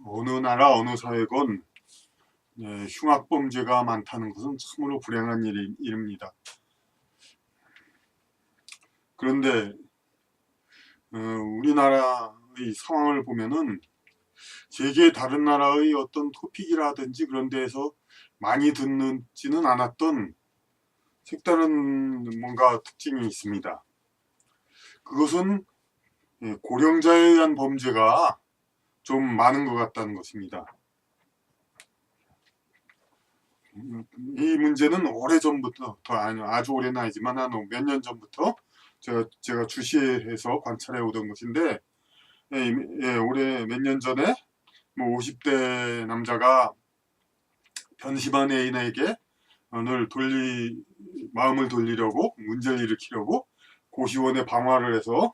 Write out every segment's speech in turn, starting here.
어느 나라 어느 사회건 흉악범죄가 많다는 것은 참으로 불행한 일입니다. 그런데 우리나라의 상황을 보면은 세계 다른 나라의 어떤 토픽이라든지 그런 데에서 많이 듣지는 않았던 색다른 뭔가 특징이 있습니다. 그것은 고령자에 의한 범죄가 좀 많은 것 같다는 것입니다. 이 문제는 오래전부터, 아주 오래는 아니지만 한 몇 년 전부터 제가 주시해서 관찰해 오던 것인데, 올해 몇 년 전에 뭐 50대 남자가 변심한 애인에게 마음을 돌리려고 문제를 일으키려고 고시원에 방화를 해서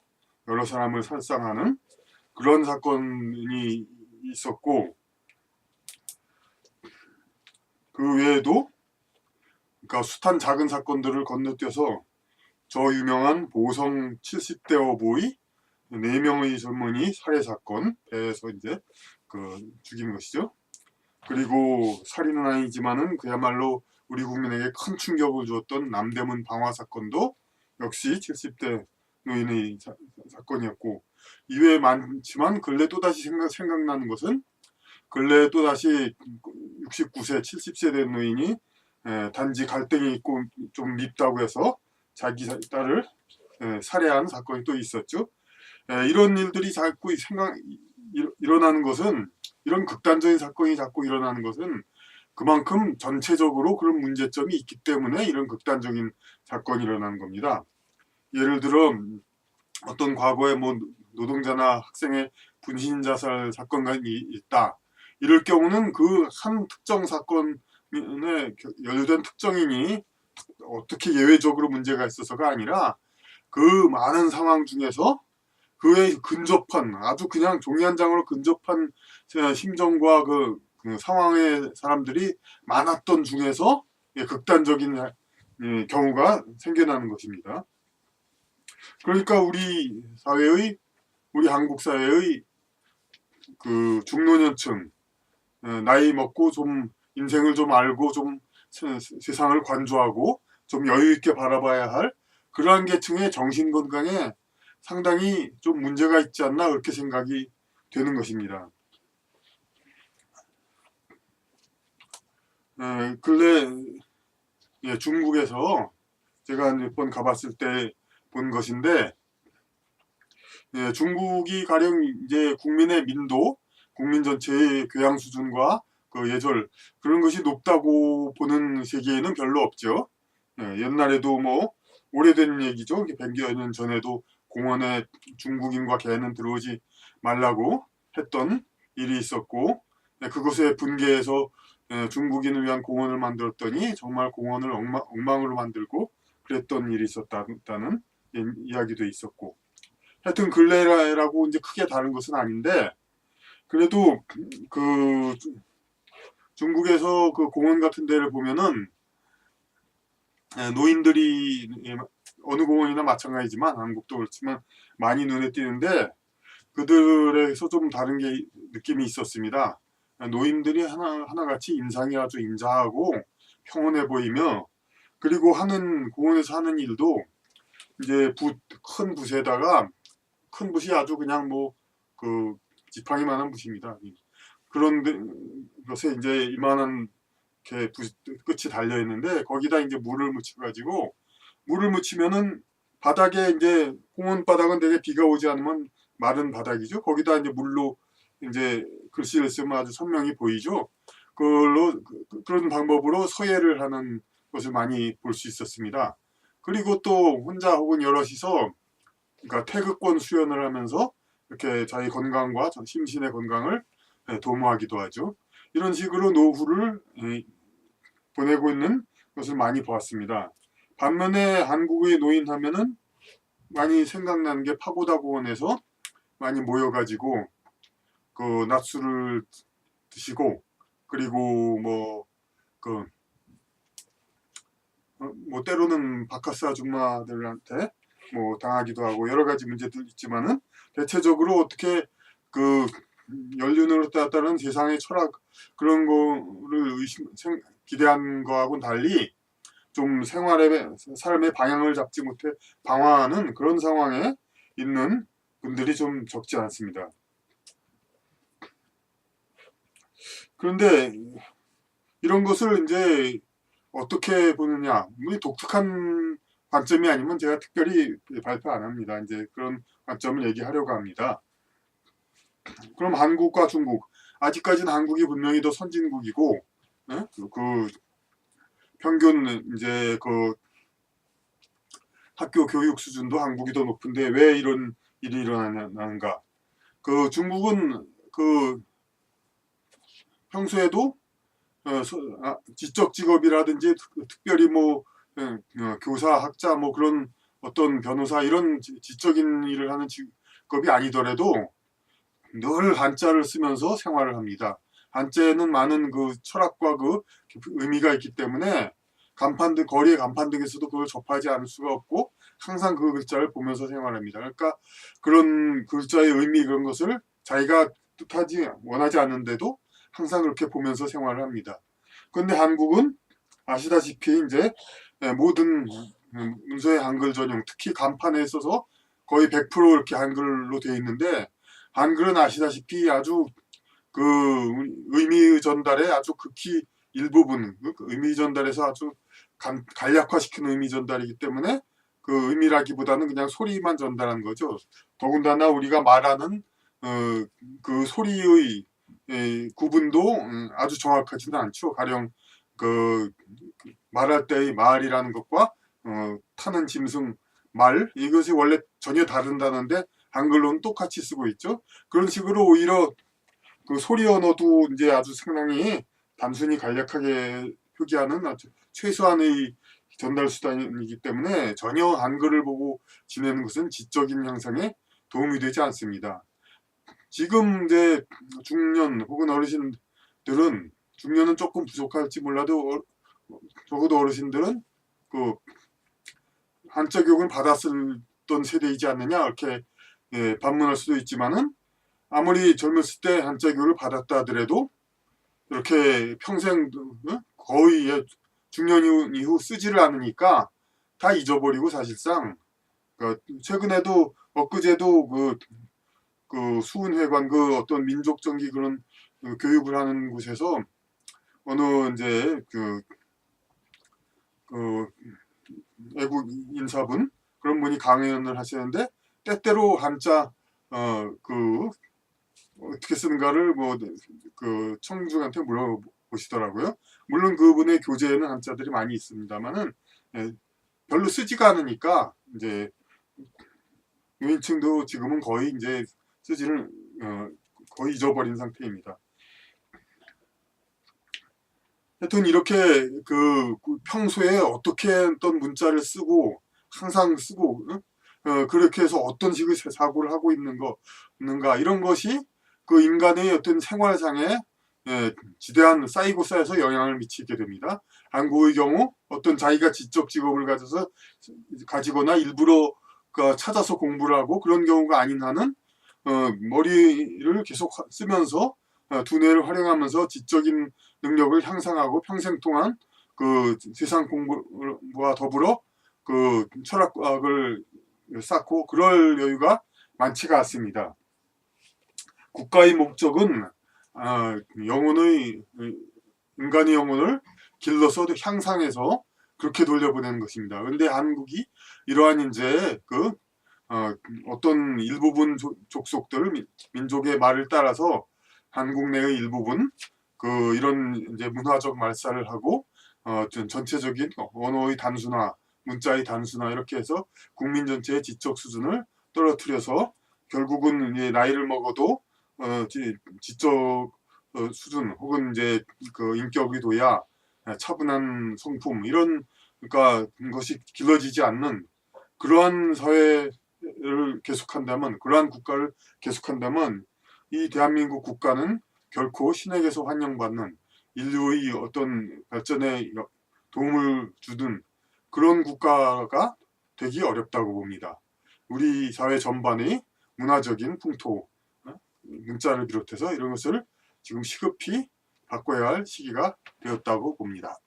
여러 사람을 살상하는 그런 사건이 있었고, 그 외에도 그러니까 숱한 작은 사건들을 건너뛰어서 저 유명한 보성 70대 어보이 4명의 젊은이 살해 사건, 배에서 이제 죽인 것이죠. 그리고 살인은 아니지만은 그야말로 우리 국민에게 큰 충격을 주었던 남대문 방화 사건도 역시 70대 노인의 사건이었고, 이외에 많지만 근래 또다시 생각나는 것은 근래 또다시 69세, 70세 된 노인이 단지 갈등이 있고 좀 밉다고 해서 자기 딸을 살해한 사건이 또 있었죠. 이런 일들이 자꾸 일어나는 것은, 이런 극단적인 사건이 자꾸 일어나는 것은 그만큼 전체적으로 그런 문제점이 있기 때문에 이런 극단적인 사건이 일어나는 겁니다. 예를 들어 어떤 과거에 뭐 노동자나 학생의 분신 자살 사건이 있다. 이럴 경우는 그 한 특정 사건에 연루된 특정인이 어떻게 예외적으로 문제가 있어서가 아니라 그 많은 상황 중에서 그에 근접한, 아주 그냥 종이 한 장으로 근접한 심정과 그 상황의 사람들이 많았던 중에서 극단적인 경우가 생겨나는 것입니다. 그러니까 우리 한국 사회의 그 중노년층, 나이 먹고 좀 인생을 좀 알고 좀 세상을 관조하고 좀 여유 있게 바라봐야 할 그러한 계층의 정신 건강에 상당히 좀 문제가 있지 않나 그렇게 생각이 되는 것입니다. 근래 중국에서 제가 몇 번 가봤을 때 본 것인데, 중국이 가령 이제 국민의 민도, 국민 전체의 교양 수준과 그 예절 그런 것이 높다고 보는 세계에는 별로 없죠. 옛날에도 뭐 오래된 얘기죠. 100여 년 전에도 공원에 중국인과 개는 들어오지 말라고 했던 일이 있었고, 그것에 분개해서 중국인을 위한 공원을 만들었더니 정말 공원을 엉망으로 만들고 그랬던 일이 있었다는 이야기도 있었고, 하여튼 근래라고 이제 크게 다른 것은 아닌데, 그래도 그 중국에서 그 공원 같은 데를 보면은 노인들이 어느 공원이나 마찬가지지만 한국도 그렇지만 많이 눈에 띄는데, 그들에서 좀 다른 게 느낌이 있었습니다. 노인들이 하나같이 인상이 아주 인자하고 평온해 보이며, 그리고 공원에서 하는 일도 이제 큰 붓에다가, 큰 붓이 아주 그냥 뭐 그 지팡이만한 붓입니다. 그런 것에 이제 이만한 이렇게 끝이 달려 있는데, 거기다 이제 물을 묻혀가지고, 물을 묻히면은 바닥에 이제 공원 바닥은 되게 비가 오지 않으면 마른 바닥이죠. 거기다 이제 물로 이제 글씨를 쓰면 아주 선명히 보이죠. 그런 방법으로 서예를 하는 것을 많이 볼 수 있었습니다. 그리고 또 혼자 혹은 여럿이서 그러니까 태극권 수련을 하면서 이렇게 자기 건강과 심신의 건강을 도모하기도 하죠. 이런 식으로 노후를 보내고 있는 것을 많이 보았습니다. 반면에 한국의 노인 하면은 많이 생각나는 게 파고다 공원에서 많이 모여가지고 그 낮술을 드시고, 그리고 뭐 때로는 바카스 아줌마들한테 뭐 당하기도 하고 여러 가지 문제들 있지만은, 대체적으로 어떻게 그 연륜으로 따른 세상의 철학 그런 거를 기대한 거하고는 달리 좀 삶의 방향을 잡지 못해 방황하는 그런 상황에 있는 분들이 좀 적지 않습니다. 그런데 이런 것을 이제 어떻게 보느냐, 독특한 관점이 아니면 제가 특별히 발표 안 합니다. 이제 그런 관점을 얘기하려고 합니다. 그럼 한국과 중국, 아직까지는 한국이 분명히 더 선진국이고, 예? 그 평균 이제 그 학교 교육 수준도 한국이 더 높은데 왜 이런 일이 일어나는가? 그 중국은 그 평소에도 지적 직업이라든지 특별히 뭐 교사, 학자 뭐 그런 어떤 변호사 이런 지적인 일을 하는 직업이 아니더라도 늘 한자를 쓰면서 생활을 합니다. 한자에는 많은 그 철학과 그 의미가 있기 때문에 거리의 간판 등에서도 그걸 접하지 않을 수가 없고 항상 그 글자를 보면서 생활합니다. 그러니까 그런 글자의 의미 그런 것을 자기가 원하지 않는데도 항상 그렇게 보면서 생활을 합니다. 그런데 한국은 아시다시피 이제 모든 문서의 한글 전용, 특히 간판에 있어서 거의 100% 이렇게 한글로 되어 있는데 한글은 아시다시피 아주 그 의미 전달의 아주 극히 일부분, 의미 전달에서 아주 간략화시킨 의미 전달이기 때문에 그 의미라기보다는 그냥 소리만 전달한 거죠. 더군다나 우리가 말하는 그 소리의 구분도 아주 정확하지는 않죠. 가령 그 말할 때의 말이라는 것과 타는 짐승 말 이것이 원래 전혀 다른다는데 한글로는 똑같이 쓰고 있죠. 그런 식으로 오히려 그 소리 언어도 이제 아주 상당히 단순히 간략하게 표기하는 아주 최소한의 전달 수단이기 때문에 전혀 한글을 보고 지내는 것은 지적인 향상에 도움이 되지 않습니다. 지금 이제 중년 혹은 어르신들은 중년은 조금 부족할지 몰라도 적어도 어르신들은 그 한자 교육을 받았던 세대이지 않느냐 이렇게 반문할 수도 있지만은 아무리 젊었을 때 한자 교육을 받았다 하더라도 이렇게 평생 거의 중년 이후 쓰지를 않으니까 다 잊어버리고 사실상 최근에도 엊그제도 그 수은회관 그 어떤 민족정기 그런 교육을 하는 곳에서 어느 이제 그 외국 인사분 그런 분이 강연을 하시는데 때때로 한자 그 어떻게 쓰는가를 뭐 그 청중한테 물어보시더라고요. 물론 그분의 교재에는 한자들이 많이 있습니다만은 별로 쓰지가 않으니까 이제 노인층도 지금은 거의 이제 쓰지를 거의 잊어버린 상태입니다. 하여튼 이렇게 그 평소에 어떻게 어떤 문자를 쓰고 항상 쓰고 그렇게 해서 어떤 식의 사고를 하고 있는가 이런 것이 그 인간의 어떤 생활상에 지대한 쌓이고 쌓여서 영향을 미치게 됩니다. 한국의 경우 어떤 자기가 지적 직업을 가지거나 일부러 찾아서 공부를 하고 그런 경우가 아닌 한은 머리를 계속 쓰면서 두뇌를 활용하면서 지적인 능력을 향상하고 평생 동안 그 세상 공부와 더불어 그 철학과학을 쌓고 그럴 여유가 많지가 않습니다. 국가의 목적은 인간의 영혼을 길러서 향상해서 그렇게 돌려보내는 것입니다. 그런데 한국이 이러한 이제 어떤 일부분 족속들 민족의 말을 따라서 한국 내의 일부분 이런 이제 문화적 말살을 하고 전체적인 언어의 단순화, 문자의 단순화 이렇게 해서 국민 전체의 지적 수준을 떨어뜨려서 결국은 이제 나이를 먹어도 지적 수준 혹은 이제 그 인격의 도야, 차분한 성품 이런 그러니까 것이 길러지지 않는 그러한 사회를 계속한다면 그러한 국가를 계속한다면 이 대한민국 국가는 결코 신에게서 환영받는 인류의 어떤 발전에 도움을 주는 그런 국가가 되기 어렵다고 봅니다. 우리 사회 전반의 문화적인 풍토 문자를 비롯해서 이런 것을 지금 시급히 바꿔야 할 시기가 되었다고 봅니다.